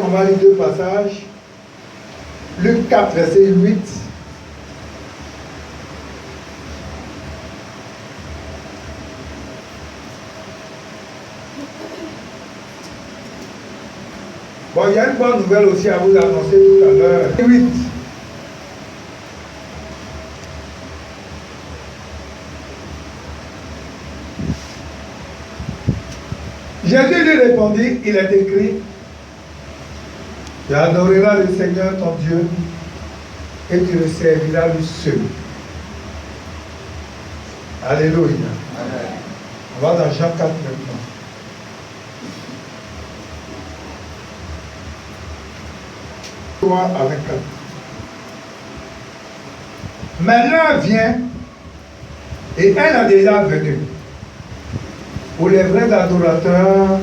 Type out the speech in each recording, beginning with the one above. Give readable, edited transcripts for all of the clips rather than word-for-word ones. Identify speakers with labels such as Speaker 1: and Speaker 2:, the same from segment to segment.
Speaker 1: on va lire deux passages. Luc 4, verset 8. Bon, il y a une bonne nouvelle aussi à vous annoncer tout à l'heure. 8. Jésus lui répondit, il est écrit, tu adoreras le Seigneur ton Dieu et tu le serviras lui seul. Alléluia. Amen. On va dans Jean 4 maintenant. Avec 4. Mais l'heure vient et elle a déjà venu où les vrais adorateurs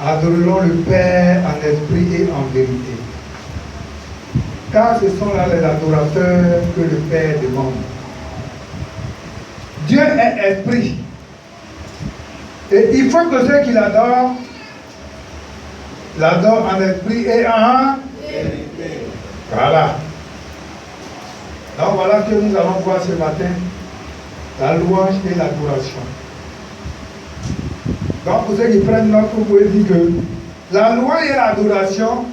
Speaker 1: adoreront le Père en esprit et en vérité. Car ce sont là les adorateurs que le Père demande. Dieu est esprit. Et il faut que ceux qui l'adorent en esprit et en vérité. Voilà. Donc voilà que nous allons voir ce matin la louange et l'adoration. Donc pour ceux qui prennent note, vous pouvez dire que la louange et l'adoration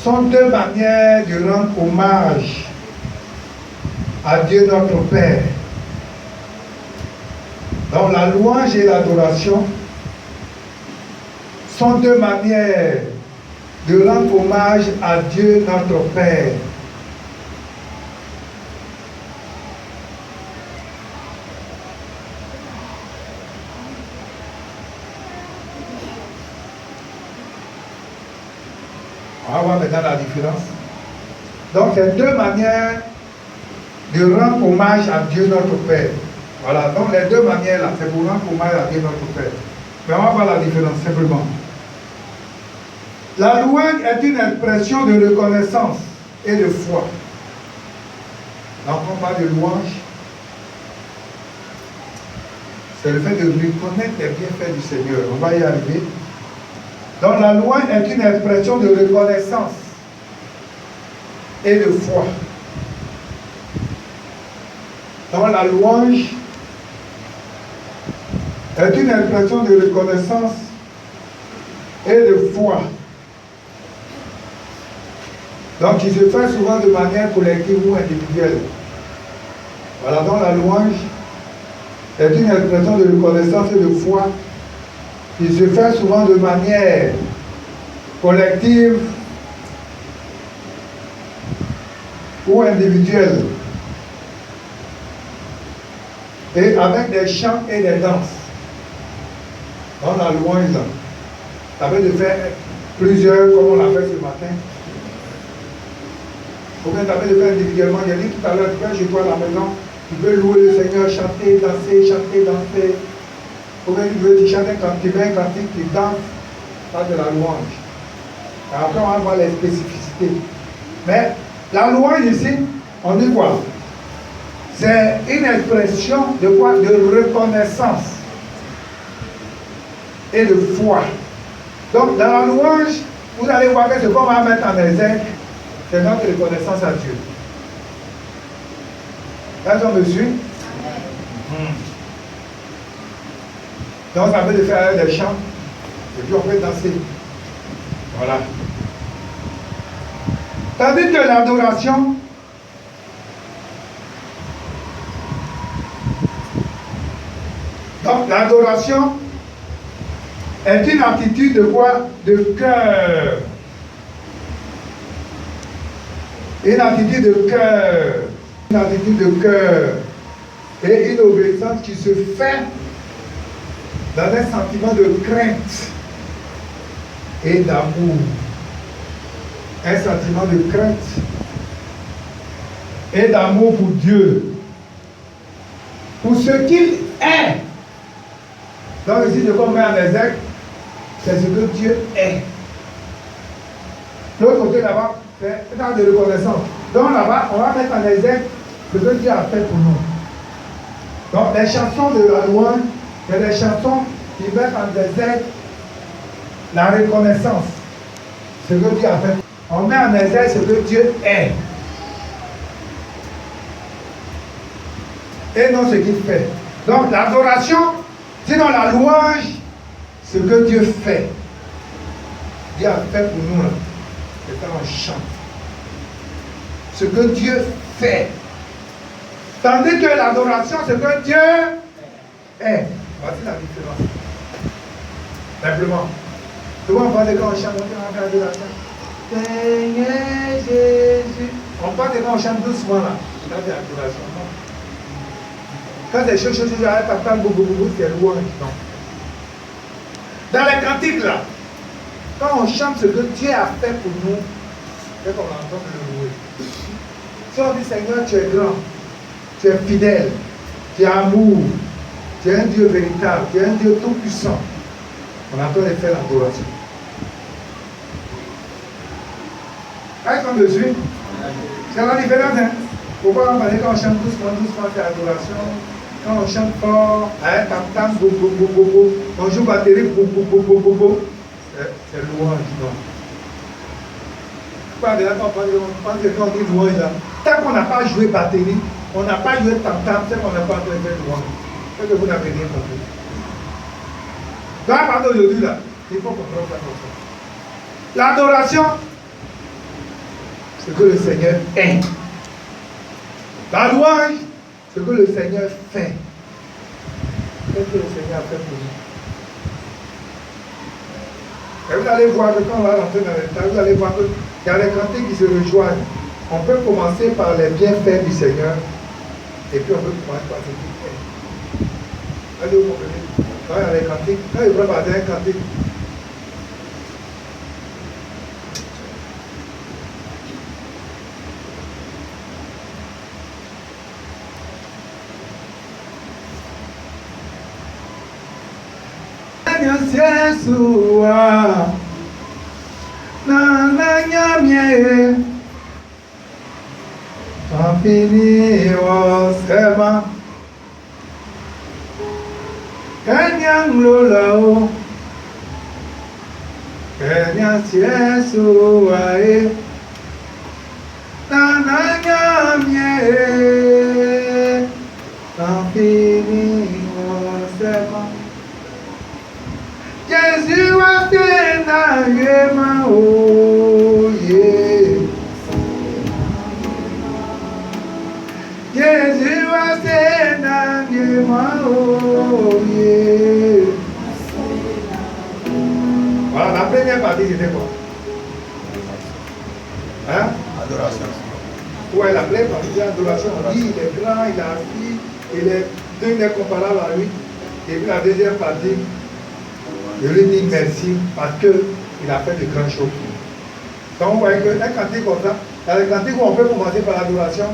Speaker 1: sont deux manières de rendre hommage à Dieu notre Père. Donc la louange et l'adoration sont deux manières de rendre hommage à Dieu notre Père. On va voir maintenant la différence. Donc, c'est deux manières de rendre hommage à Dieu notre Père. Voilà, donc les deux manières là, c'est pour rendre hommage à Dieu notre Père. Mais on va voir la différence simplement. La louange est une expression de reconnaissance et de foi. Donc, on parle de louange. C'est le fait de reconnaître les bienfaits du Seigneur. On va y arriver. Donc la louange est une expression de reconnaissance et de foi. Donc la louange est une expression de reconnaissance et de foi. Donc il se fait souvent de manière collective ou individuelle. Voilà, donc la louange est une expression de reconnaissance et de foi. Il se fait souvent de manière collective ou individuelle et avec des chants et des danses. Dans la louange, ça veut de faire plusieurs, comme on l'a fait ce matin. Ou bien ça veut de faire individuellement. J'ai dit tout à l'heure, tu peux chez toi à la maison, tu peux louer le Seigneur, chanter, danser. Ou bien tu veux chanter quand tu viens, quand tu danses, ça c'est la louange. Et après on va voir les spécificités. Mais la louange ici, on dit quoi? C'est une expression de quoi? De reconnaissance et de foi. Donc dans la louange, vous allez voir que ce qu'on va mettre en exergue, c'est notre reconnaissance à Dieu. Là, on me suit? Donc ça veut faire des chants, et puis on peut danser. Voilà. Tandis que l'adoration, donc l'adoration est une attitude de quoi? De cœur. Une attitude de cœur. Une attitude de cœur. Et une obéissance qui se fait dans un sentiment de crainte et d'amour. Un sentiment de crainte et d'amour pour Dieu. Pour ce qu'il est. Donc ici, ce qu'on met en exergue, c'est ce que Dieu est. L'autre côté là-bas, c'est un temps de reconnaissance. Donc là-bas, on va mettre en exergue ce que Dieu a fait pour nous. Donc les chansons de la louange, c'est des chansons qui mettent en exergue La reconnaissance. Ce que Dieu a fait. On met en exergue ce que Dieu est. Et non ce qu'il fait. Donc l'adoration, sinon la louange, ce que Dieu fait. Dieu a fait pour nous là. C'est quand on chante. Ce que Dieu fait. Tandis que l'adoration, c'est que Dieu est. Voici la différence. Simplement. Souvent on parle de quand on chante, on fait l'adoration. Seigneur Jésus. On parle de quand on chante doucement là. Là c'est l'adoration. Quand c'est chaud, c'est louange. Non. Dans les cantiques là, quand on chante ce que Dieu a fait pour nous, c'est qu'on entend le louer. Si on dit Seigneur, tu es grand, tu es fidèle, tu es amour, tu es un Dieu véritable, tu es un Dieu tout puissant, on entend les faire l'adoration. Est-ce qu'on me suit? C'est la différence, hein? Pourquoi on parle quand on chante doucement, c'est l'adoration. Quand on chante fort, tam-tam, on joue batterie, c'est louange, non. Quand on dit louange là, tant qu'on n'a pas joué batterie, on n'a pas joué tam-tam, c'est qu'on n'a pas fait louange. C'est que vous n'avez rien compris. Dans la parole d'aujourd'hui là, il faut comprendre ça comme ça. L'adoration, c'est que le Seigneur est. La louange, ce que le Seigneur fait. Qu'est-ce que le Seigneur a fait pour nous? Et vous allez voir que quand on va rentrer dans les temps, vous allez voir qu'il y a les cantiques qui se rejoignent. On peut commencer par les bienfaits du Seigneur et puis on peut commencer par ce qu'il fait. Allez, vous comprenez? Quand il y a les cantiques, quand il prend par un cantique, Yesua Nana Nyamye Papini Osema Kenyang Lulao Kenyang Yesua Nana Nyamye Papini Osema Jésus a fait ma oh yeah. Jésus a fait ma oh yeah. Voilà, la première partie c'était quoi? Hein? Adoration. Ouais, la première partie c'est adoration. On dit il est grand, il a assis, il est comparable à lui. Et puis la deuxième partie, je lui dis merci parce qu'il a fait de grandes choses. Donc vous voyez qu'un cantique comme ça, dans les cantiques où on peut commencer par l'adoration,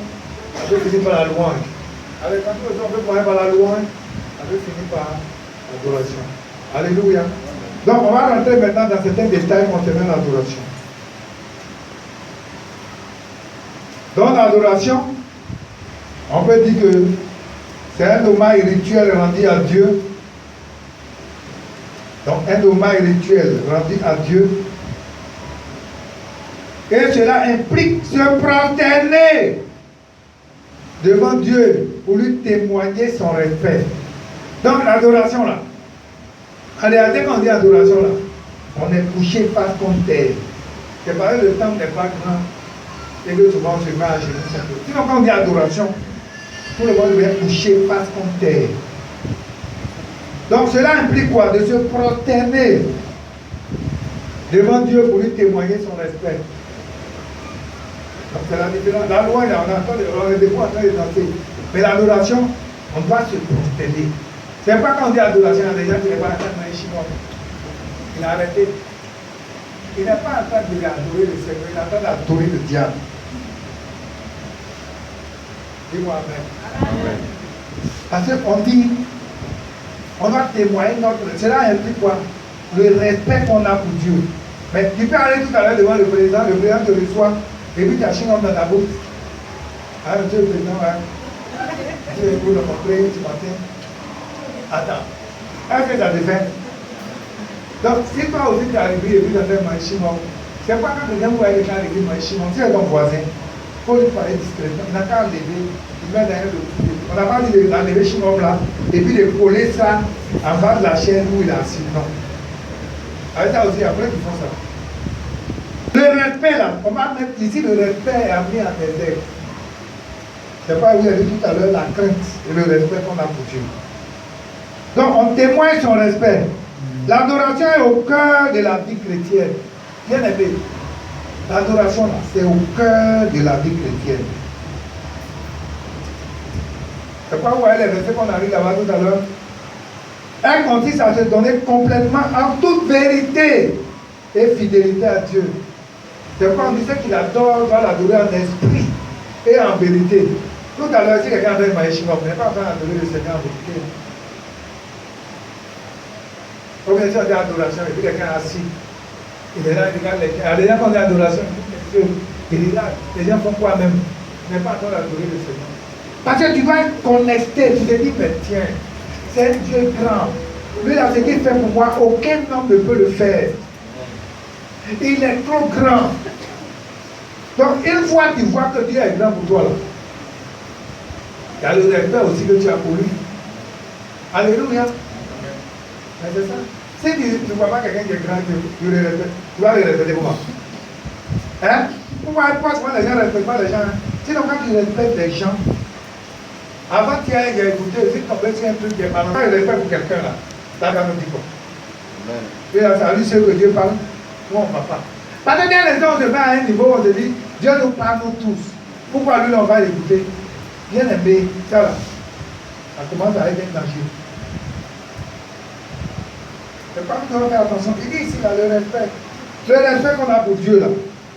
Speaker 1: on peut finir par la louange. Dans les cantiques où on peut commencer par la louange, on peut finir par l'adoration. Alléluia. Donc on va rentrer maintenant dans certains détails concernant l'adoration. Dans l'adoration, on peut dire que c'est un hommage rituel rendu à Dieu. Donc un hommage rituel rendu à Dieu. Et cela implique se prosterner devant Dieu pour lui témoigner son respect. Donc l'adoration là. En réalité, quand on dit adoration là, on est couché face contre terre. C'est parce que le temps n'est pas grand et que souvent on se met à genoux. Sinon quand on dit adoration, tout le monde est couché face contre terre. Donc cela implique quoi? De se prosterner devant Dieu pour lui témoigner son respect. Donc c'est la différence. La loi, on est des fois en train de danser. Mais l'adoration, on doit se prosterner. C'est pas quand on dit adoration, il y a des gens qui ne sont pas en train de chinois. Il a arrêté. Il n'est pas en train de adorer le Seigneur, il est en train d'adorer le diable. Dis-moi amen. Amen. Parce qu'on dit, on doit témoigner notre... Cela implique quoi? Le respect qu'on a pour Dieu. Mais tu peux aller tout à l'heure devant le président te reçoit, et puis tu as chinois dans ta bouche. Ah, monsieur le président, hein? Je vais vous le montrer ce matin. Attends. Est-ce que ça te fait? Donc, si toi aussi tu es arrivé et puis tu as fait Maïchimon, c'est pas quand quelqu'un voit quelqu'un arriver Maïchimon, si c'est ton voisin, il faut lui parler discrètement. Il n'a qu'à enlever, il met derrière le coude. On n'a pas dit d'enlever Chimon là, et puis de coller ça en bas de la chaise où il est assis. Non. Avec ça aussi, après, ils font ça. Le respect là, on va mettre ici le respect est amené en exergue. C'est pas, vous avez dit tout à l'heure, la crainte et le respect qu'on a pour Dieu. Donc, on témoigne son respect. L'adoration est au cœur de la vie chrétienne. Bien aimé, l'adoration là, c'est au cœur de la vie chrétienne. C'est pas vous voyez les versets qu'on a lu là-bas tout à l'heure. Elle consiste à se donner complètement en toute vérité et fidélité à Dieu. C'est quoi on dit qu'il adore, va l'adorer en esprit et en vérité. Tout à l'heure, si quelqu'un fait Maïchimon, vous n'êtes pas en train d'adorer le Seigneur en vérité. Comme il y a d'adoration, et puis quelqu'un est assis. Il est là, il regarde les gens. Les gens font de l'adoration, il est là. Les gens font quoi même? Il n'est pas en train d'adorer le Seigneur. Parce que tu vas être connecté, tu te dis, mais tiens, c'est un Dieu grand. Lui, là, ce qu'il fait pour moi, aucun homme ne peut le faire. Il est trop grand. Donc, une fois que tu vois que Dieu est grand pour toi, là, il y a le respect aussi que tu as pour lui. Alléluia. Mais c'est ça. Si tu ne vois pas quelqu'un qui est grand, tu le respectes. Tu vas le respecter comment? Hein? Pourquoi les gens ne respectent pas les gens? Sinon, quand tu respectes les gens, avant qu'il y ait écouté, si tu tombes sur un truc qui est mal, quand il respecte pour quelqu'un là, ça va nous dire quoi? Et là, c'est à lui seul que Dieu parle. Nous, on ne parle pas. Parce que bien les gens, on se met à un niveau où on se dit, Dieu nous parle nous tous. Pourquoi lui, on va l'écouter? Bien aimé, ça là, ça commence à être un danger. C'est pas que nous devons faire attention. Il dit ici, là, le respect. Le respect qu'on a pour Dieu, là.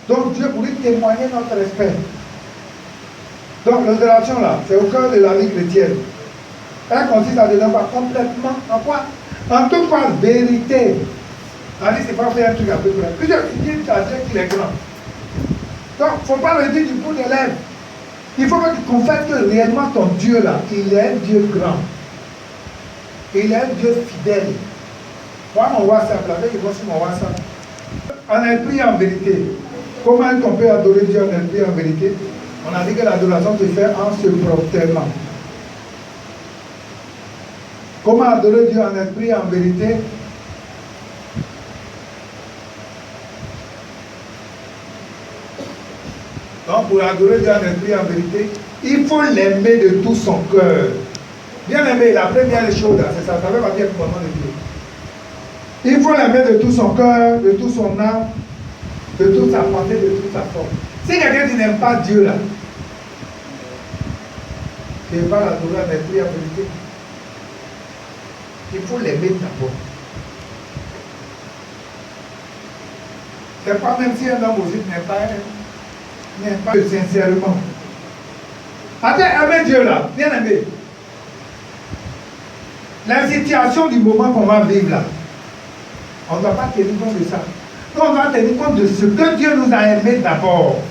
Speaker 1: Donc, Dieu, pour lui témoigner notre respect. Donc, l'adoration, là, c'est au cœur de la vie chrétienne. Elle consiste à devenir complètement, en quoi? En toute fois, vérité. Allez, c'est pas faire un truc à peu près. Plusieurs, il dit à Dieu qu'il est grand. Donc, il ne faut pas le dire du bout des lèvres. Il faut que tu confesses que réellement ton Dieu, là, il est un Dieu grand. Il est un Dieu fidèle. Moi, mon WhatsApp, là, il voit sur mon WhatsApp. En esprit et en vérité. Comment est-ce qu'on peut adorer Dieu en esprit et en vérité? On a dit que l'adoration se fait en se prosternant. Comment adorer Dieu en esprit et en vérité? Donc, pour adorer Dieu en esprit et en vérité, il faut l'aimer de tout son cœur. Bien aimé, la première chose, c'est ça, ça veut pas dire le commandement de Dieu. Il faut l'aimer de tout son cœur, de tout son âme, de toute sa pensée, de toute sa force. Si quelqu'un qui n'aime pas Dieu là, il ne va pas l'adorer en esprit et en vérité. Il faut l'aimer d'abord. C'est pas même si un homme aussi n'aime pas sincèrement. Attends, aimer Dieu là, bien aimé. La situation du moment qu'on va vivre là, on ne doit pas tenir compte de ça. Nous, on doit tenir compte de ce que Dieu nous a aimé d'abord.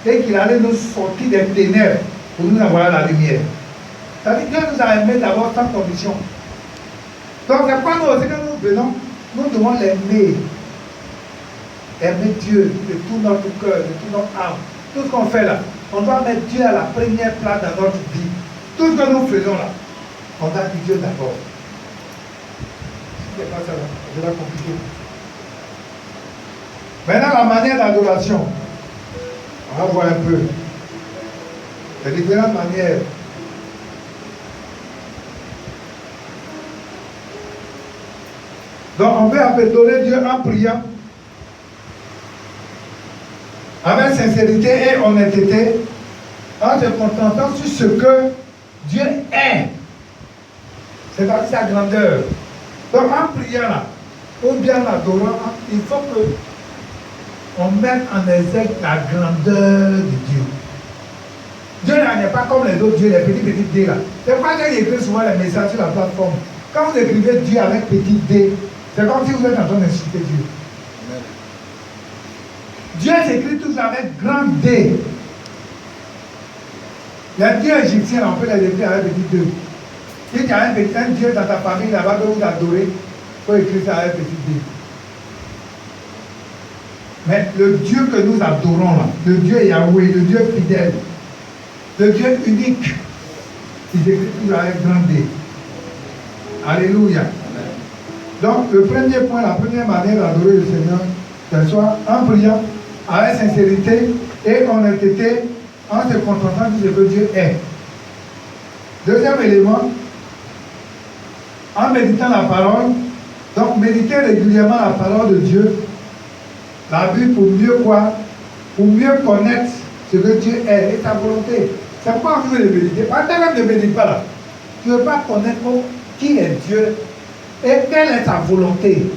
Speaker 1: Et qu'il allait nous sortir des ténèbres pour nous avoir la lumière. C'est-à-dire que Dieu nous a aimé d'abord sans condition. Donc, c'est pas nous aussi que nous venons, nous devons l'aimer. Aimer Dieu de tout notre cœur, de toute notre âme. Tout ce qu'on fait là, on doit mettre Dieu à la première place dans notre vie. Tout ce que nous faisons là, on doit dire Dieu d'abord. Si ce n'est pas ça là, c'est là compliqué. Maintenant, la manière d'adoration. On va voir un peu. Il y a différentes manières. Donc, on peut adorer Dieu en priant, avec sincérité et honnêteté, en se contentant sur ce que Dieu est. C'est-à-dire sa grandeur. Donc, en priant là, ou bien en adorant, il faut que on met en exergue la grandeur de Dieu. Dieu n'est pas comme les autres dieux, les petits D là. C'est pas ça qu'il écrit souvent les messages sur la plateforme. Quand vous écrivez Dieu avec petit D, c'est comme si vous êtes en train d'insulter Dieu. Dieu s'écrit toujours avec grand D. Les dieux égyptiens, on peut les écrire avec petit D. Si tu as un Dieu dans ta famille là-bas que vous adorez, faut écrire ça avec petit d. Mais le Dieu que nous adorons là, le Dieu Yahweh, le Dieu fidèle, le Dieu unique, il écrit toujours avec grand D. Alléluia. Donc, le premier point, la première manière d'adorer le Seigneur, c'est soit en priant, avec sincérité et honnêteté, en se contentant de ce que Dieu est. Deuxième élément, en méditant la parole, donc méditer régulièrement la parole de Dieu, la Bible pour mieux quoi? Pour mieux connaître ce que Dieu est et sa volonté. C'est pourquoi on veut le méditer. Pas tellement ne médite pas là. Tu ne veux pas connaître qui est Dieu et quelle est sa volonté.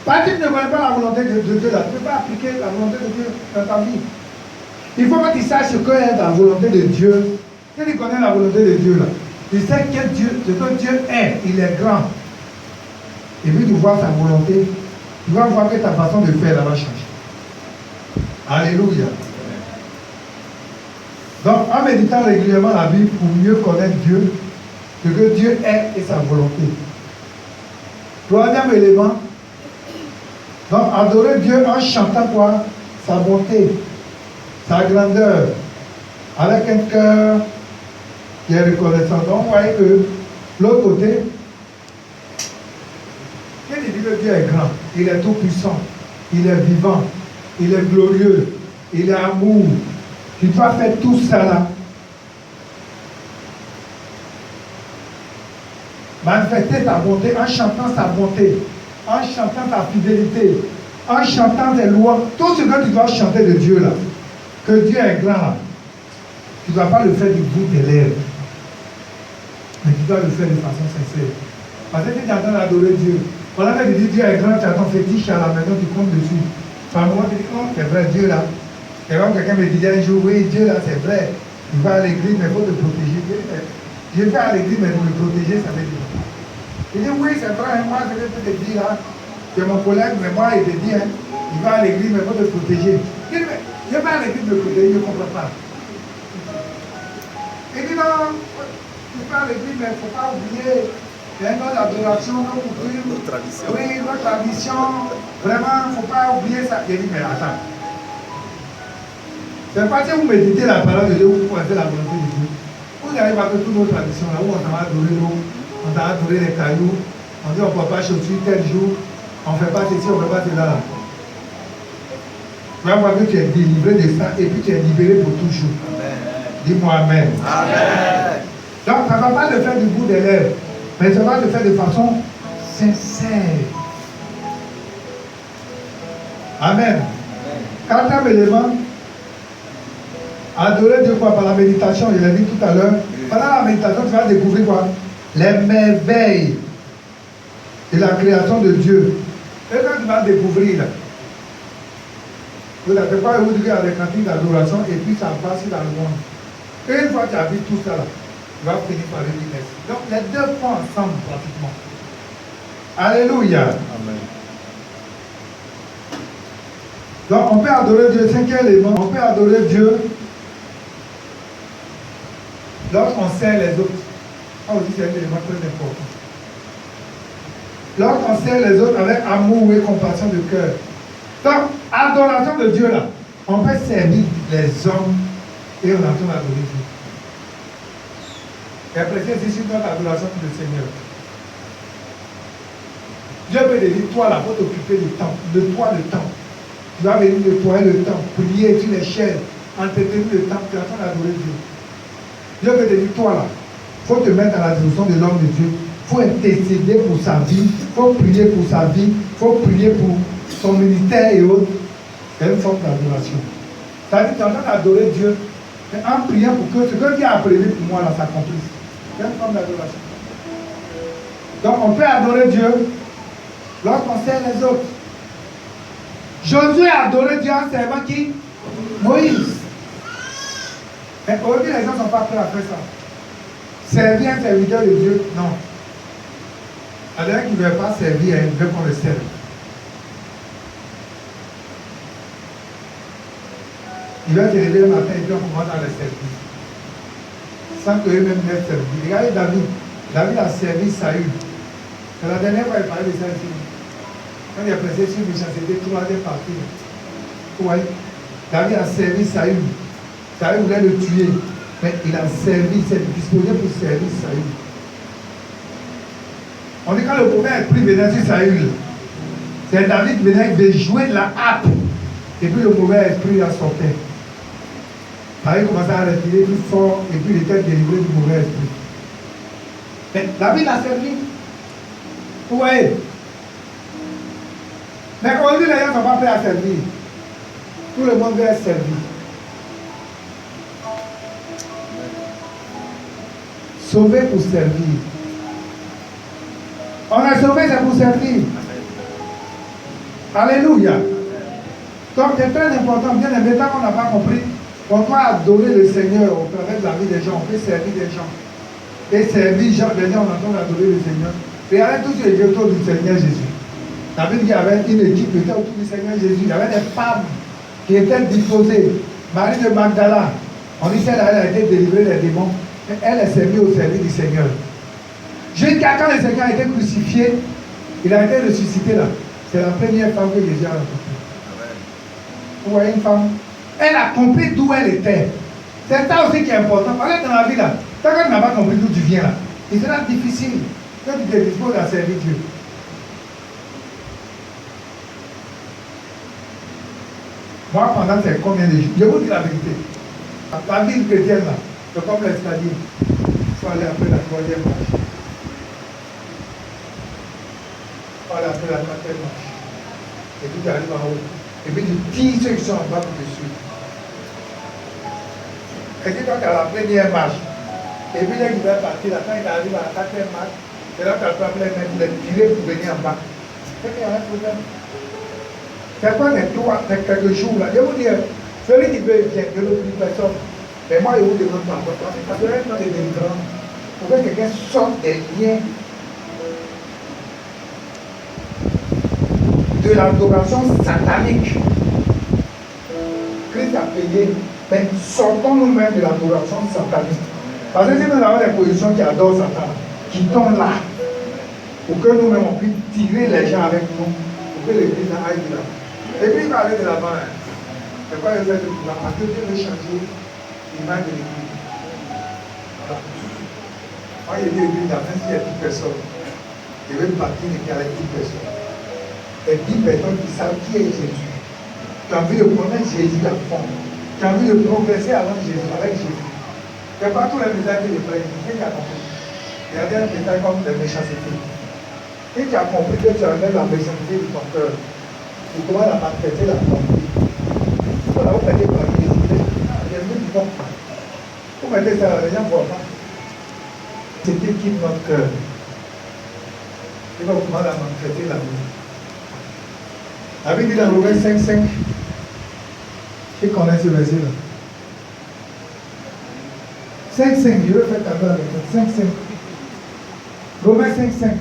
Speaker 1: Parce que tu ne connais pas la volonté de Dieu là, tu ne peux pas appliquer la volonté de Dieu dans ta vie. Il faut que tu saches ce qu'est la volonté de Dieu. Si tu connais la volonté de Dieu là, tu sais ce que Dieu est, il est grand. Et puis tu vois sa volonté, tu vas voir que ta façon de faire va changer. Alléluia. Donc en méditant régulièrement la Bible pour mieux connaître Dieu, ce que Dieu est et sa volonté. Troisième élément, donc adorer Dieu en chantant quoi? Sa bonté, sa grandeur, avec un cœur qui est reconnaissant. Donc vous voyez que l'autre côté, quand il dit que Dieu est grand, il est tout puissant, il est vivant, il est glorieux, il est amour. Tu dois faire tout ça là. Manifester ta bonté en chantant sa bonté, en chantant ta fidélité, en chantant tes lois. Tout ce que tu dois chanter de Dieu là, que Dieu est grand là, tu ne dois pas le faire du bout des lèvres, mais tu dois le faire de façon sincère. Parce que tu es en train d'adorer Dieu. Pendant que tu dis Dieu est grand, tu as ton fétiche à la maison, tu comptes dessus. Par un moment, tu dis, oh, c'est vrai, Dieu là. Et comme quelqu'un me disait un jour, oui, Dieu là, c'est vrai. Il va à l'église, mais il faut te protéger. Je vais à l'église, mais pour le protéger, ça veut dire. Il dit, oui, c'est vrai, moi, je vais te dire là. C'est mon collègue, mais moi, il te dit, hein, il va à l'église, mais il faut te protéger. Il dit, mais je vais à l'église me protéger, je ne comprends pas. Il dit, non, tu vas à l'église, mais il ne faut pas oublier. Il y a notre adoration, notre tradition. Oui, notre tradition. Vraiment, il ne faut pas oublier ça. Il dit, mais attends. C'est pas que vous méditez la parole de Dieu, vous connaissez la volonté de Dieu. Vous arrivez à toutes nos traditions là où on t'a adoré l'eau, on t'a adoré les cailloux, on dit on ne peut pas chaussure tel jour, on ne fait pas ceci, on ne fait pas cela là. Tu vas voir que tu es délivré de ça et puis tu es libéré pour toujours. Dis-moi Amen. Amen. Donc ça ne va pas le faire du bout des lèvres, mais ça va le faire de façon sincère. Amen. Quatrième élément, adorer Dieu quoi? Par la méditation, je l'ai dit tout à l'heure. Pendant la méditation, tu vas découvrir quoi? Les merveilles de la création de Dieu. Et quand tu vas découvrir là, c'est quoi vous dire à des cantines d'adoration et puis ça passe dans le monde. Et une fois que tu as vu tout ça là, tu vas finir par le dire merci. Donc les deux font ensemble pratiquement. Alléluia. Amen. Donc on peut adorer Dieu, cinquième élément, on peut adorer Dieu lorsqu'on sert les autres. Ça aussi c'est un élément très important. Lorsqu'on sert les autres avec amour et compassion de cœur. Donc, adoration de Dieu là, on peut servir les hommes et on entend adorer Dieu. Et après c'est sur notre adoration pour le Seigneur. Dieu peut te dire, toi là, il faut t'occuper du temple, de toi le temple. Tu vas venir nettoyer le temple, prier sur les chaînes, entretenir le temple, tu es en train d'adorer Dieu. Dieu peut te dire, toi là, il faut te mettre à la disposition de l'homme de Dieu. Il faut intercéder pour sa vie, il faut prier pour sa vie, il faut prier pour son ministère et autres. C'est une forme d'adoration. C'est-à-dire que tu es en train d'adorer Dieu, mais en priant pour que ce que Dieu a prévu pour moi là s'accomplisse. C'est une forme d'adoration. Donc on peut adorer Dieu lorsqu'on sert les autres. Josué a adoré Dieu en servant qui? Moïse. Mais aujourd'hui, les gens ne sont pas prêts à faire ça. Servir un serviteur de Dieu, non. Il y en a qui ne veulent pas servir, ils veulent qu'on le serve. Il va se lever le matin et puis on commence à le servir. Sans qu'eux-mêmes l'aient servi. Regardez David. David a servi Saül. La dernière fois, il parlait de ça ici. Quand il a pressé sur Michel, c'était troisième partie. Vous voyez, David a servi Saül. Saül voulait le tuer. Mais il a servi, il s'est disposé pour servir Saül. On dit quand le mauvais esprit venait sur Saül, c'est David qui venait, il devait jouer de la harpe. Et puis le mauvais esprit la sortait. Saül commençait à respirer plus fort et puis il était délivré du mauvais esprit. Mais David l'a servi. Vous voyez? Mais aujourd'hui, les gens ne sont pas prêts à servir. Tout le monde veut être servi. Sauvé pour servir. On est sauvé, c'est pour servir. Alléluia. Donc c'est très important. Bien aimé, tant qu'on n'a pas compris, on doit adorer le Seigneur au travers de la vie des gens. On peut servir des gens. Et servir les gens, on entend adorer le Seigneur. Regardez tous les autour du Seigneur Jésus. La Bible dit qu'il y avait une équipe qui était autour du Seigneur Jésus. Il y avait des femmes qui étaient disposées. Marie de Magdala, on dit qu'elle a été délivrée des démons. Elle est servie au service du Seigneur. Jusqu'à quand le Seigneur a été crucifié, il a été ressuscité là. C'est la première femme que Jésus a rencontrée. Vous voyez une femme, elle a compris d'où elle était. C'est ça aussi qui est important. Parce que dans la vie là, tant que tu n'as pas compris d'où tu viens là, il sera difficile quand tu te disposes à servir Dieu. Moi, pendant ces combien de jours, je vous dis la vérité. La vie chrétienne là, c'est comme l'escalier. Il faut aller après la troisième marche. Il faut aller après la quatrième marche. Et puis tu arrives en haut. Et puis tu tires ceux qui sont en bas pour te suivre. Et puis quand tu as la première marche, et puis là, il va partir là, quand il arrive à la quatrième marche, c'est là que tu as les mains pour les tirer pour venir en bas. C'est qu'il y a un problème. C'est quoi les trois, les quelques jours là? Je vous dis, celui qui veut bien, je ne prie personne. Mais moi, je vous demande pas. Parce que là, des délivrants, pour que quelqu'un sorte des liens de l'adoration satanique. Christ a payé, mais sortons nous-mêmes de l'adoration satanique. Parce que si nous avons des positions qui adorent Satan, qui tombent là, pour que nous-mêmes on puisse tirer les gens avec nous, pour que l'église aille de l'avant. L'église va aller de l'avant. C'est quoi le fait de l'avant? Parce que Dieu veut changer l'image de l'église. Voilà. Moi, j'ai dit l'église, même s'il y a 10 personnes, je vais partir avec 10 personnes. Et 10 personnes qui savent qui est Jésus. Tu as envie de connaître Jésus à fond. Tu as envie de progresser avec Jésus. C'est pas tous les messages que je prêche. Qui a compris? Il y a des messages comme des méchancetés. Et tu as compris que tu enlèves la méchanceté de ton cœur. Tu commences à manifester la compris. Voilà, vous mettez par les idées. Les gens ne vont pas. Vous mettez ça, les gens ne voient pas. C'est qui quitte notre cœur. Il va commencer à manifester la vie. La Bible dit dans Romains 5:5. Qui connaît ce verset-là? 5:5, je vais faire taper avec toi. 5:5. Romains 5:5.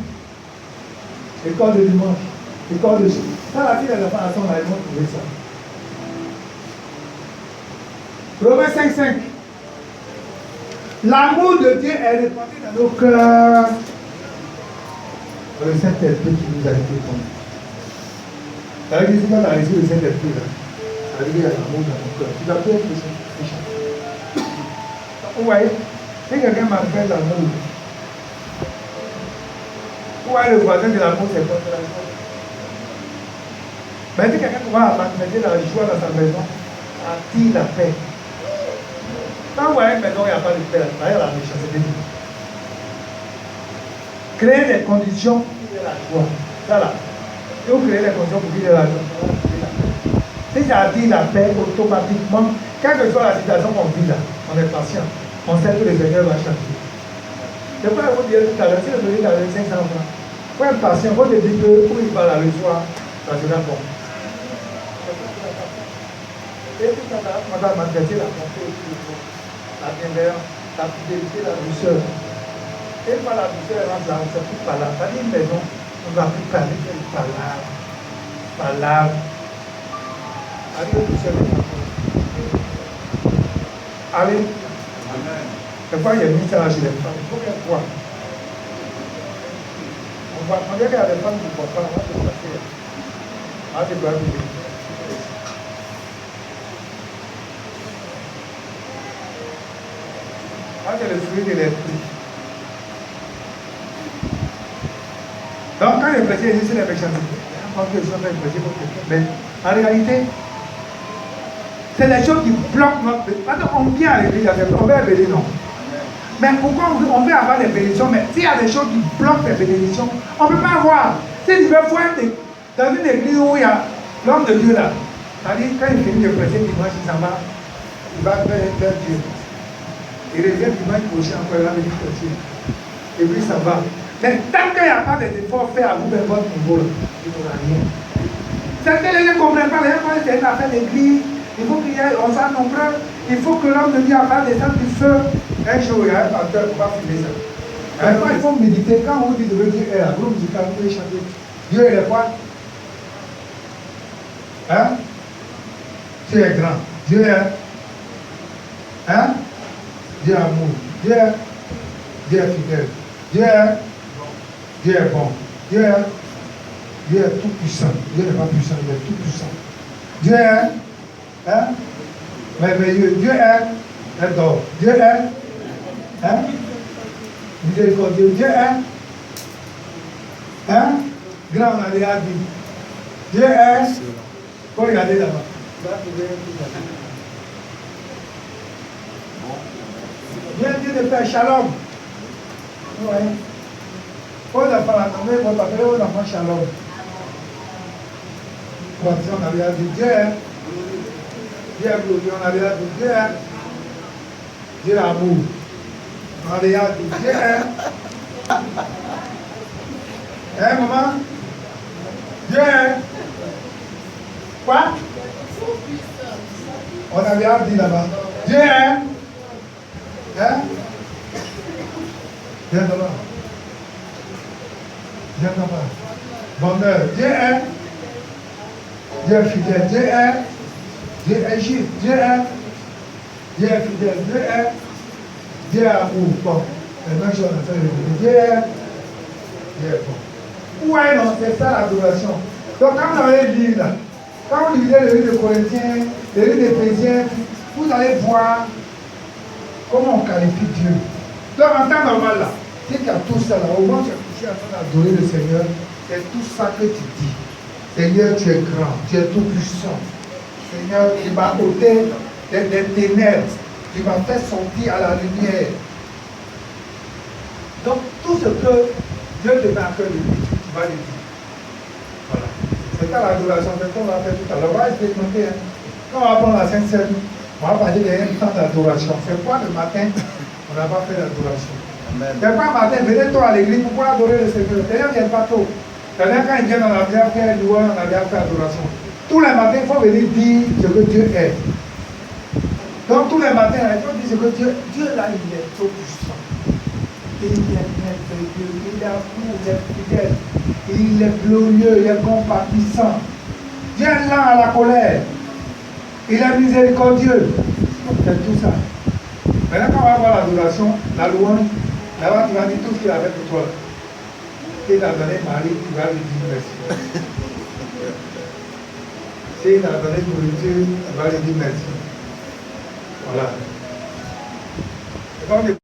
Speaker 1: École de dimanche. École de jour. Ça, la fille de la façon, là, ils vont trouver ça. Romains 5:5. L'amour de Dieu est répandu dans nos cœurs. Le Saint-Esprit qui nous a été donné. Ça veut dire que quand tu as reçu le Saint-Esprit, là, ça veut dire qu'il y a l'amour dans ton cœur. Tu dois plus être méchant. Vous voyez, si quelqu'un manifeste l'amour, vous voyez le voisin de l'amour, c'est quoi de la joie? Mais si quelqu'un commence à manifester la joie dans sa maison, ça attire la paix. Quand vous voyez une maison, il n'y a pas de paix, il y a la méchanceté. Créer des conditions pour qu'il y ait la joie. Ça là. Si vous créez les conditions pour qu'il y ait la joie, si ça attire la paix automatiquement, quelle que soit la situation qu'on vit là, on est patient. On sait que le Seigneur va changer. C'est pourquoi vous dire tout à l'heure, si le Seigneur a 500 francs, il faut être patient, il faut te dire que où il va là le soir, ça sera bon. Et tout ça va commencer à manifester la bonté, la bienveillance, la fidélité, la douceur. Et par la douceur, on ne sait plus par là. Dans une maison, on ne va plus parler que par là. Par là. Allez, douceur. Allez. C'est pourquoi il y a mis ça chez les femmes. Il faut qu'elles voient. On On dirait qu'il y a des femmes qui ne comprennent pas. On va te passer. Ah, tu dois vivre. Ah, c'est le fruit de l'esprit. Donc, quand les prêcheurs disent c'est la méchanceté, mais en réalité, c'est les choses qui bloquent notre vie. On vient à l'église, on veut bénir, non. Mais pourquoi on veut avoir des bénédictions? Mais s'il y a des choses qui bloquent les bénédictions, on ne peut pas avoir. Si tu veux voir dans une église où il y a l'homme de Dieu là, c'est-à-dire quand il finit de prêcher dimanche, il s'en va, il va vers Dieu. Il revient dimanche prochain encore, il va venir prêcher. Et puis ça va. Mais tant qu'il n'y a pas d'efforts faits à vous de votre niveau, il n'y aura rien. Certains les gens ne comprennent pas, les gens pensent que c'est une affaire d'église, il faut qu'il y ait, on soit nombreux, il faut que l'homme de Dieu appelle des gens du feu. Un jour, il y a un pasteur, on va filmer ça. Maintenant, il faut méditer. Quand on dit de Dieu est la groupe musicale, vous pouvez chanter. Dieu est quoi? Hein? Dieu est grand. Dieu est. Hein? Dieu est amour. Dieu est fidèle. Dieu est bon. Dieu est tout puissant. Dieu n'est pas puissant, il est tout puissant. Dieu est. Hein? Merveilleux. Dieu est d'or. Dieu est. Hein? Miséricordieux. Dieu est. Hein? Grand, on a déjà dit. Dieu est. Faut regarder là-bas. Dieu est Dieu de paix. Shalom. Ouais. Faut la faire la nommer, faut t'appeler aux enfants Shalom. On a déjà dit Dieu est. Dieu est glorieux, on a déjà dit Dieu est. Dieu est amour. On a déjà dit Dieu est. Hein, maman? Dieu est. Quoi? On a déjà dit là-bas. Dieu est. Hein? Viens là-bas. Viens là-bas. Bonheur. Dieu est. Dieu est fidèle. Dieu est. Dieu est juste. Dieu est. Dieu est fidèle. Dieu est. Dieu est amour. Bon. Maintenant, je vais faire le Dieu est. Dieu est bon. Ouais, non, c'est ça l'adoration. Donc, quand vous allez lire là, quand vous lisez le livre de Corinthiens, le livre d'Éphésiens, vous allez voir comment on qualifie Dieu. Donc, en temps normal là, c'est qu'il y a tout ça là, au moins tu es couché en train d'adorer le Seigneur, c'est tout ça que tu dis. Seigneur, tu es grand, tu es tout puissant. Seigneur, tu m'as ôté des ténèbres, tu m'as fait sortir à la lumière. Donc, tout ce que Dieu te met à cœur de dire, tu vas le dire. Voilà. C'est ça l'adoration, c'est ce qu'on va faire tout à l'heure. On va expérimenter. Hein. Quand on va prendre la Sainte Seine, on va parler d'un temps d'adoration. C'est quoi le matin, on n'a pas fait d'adoration. C'est quoi le matin, venez-toi à l'église pour pouvoir adorer le Seigneur. Les gens ne viennent pas tôt. C'est-à-dire quand ils viennent, on a bien fait louange, on a bien fait adoration. Tous les matins, il faut venir dire ce que Dieu est. Donc tous les matins, il faut dire ce que Dieu là, il est trop puissant. Il est merveilleux, il est amour, il est fidèle, il est glorieux, il est compatissant. Dieu est lent à la colère, il est miséricordieux. C'est tout ça. Maintenant, quand on va voir l'adoration, la louange, là-bas tu vas dire tout ce qu'il a fait pour toi. S'il a donné Marie, tu vas lui dire merci. S'il a donné nourriture, tu vas lui dire merci. Voilà.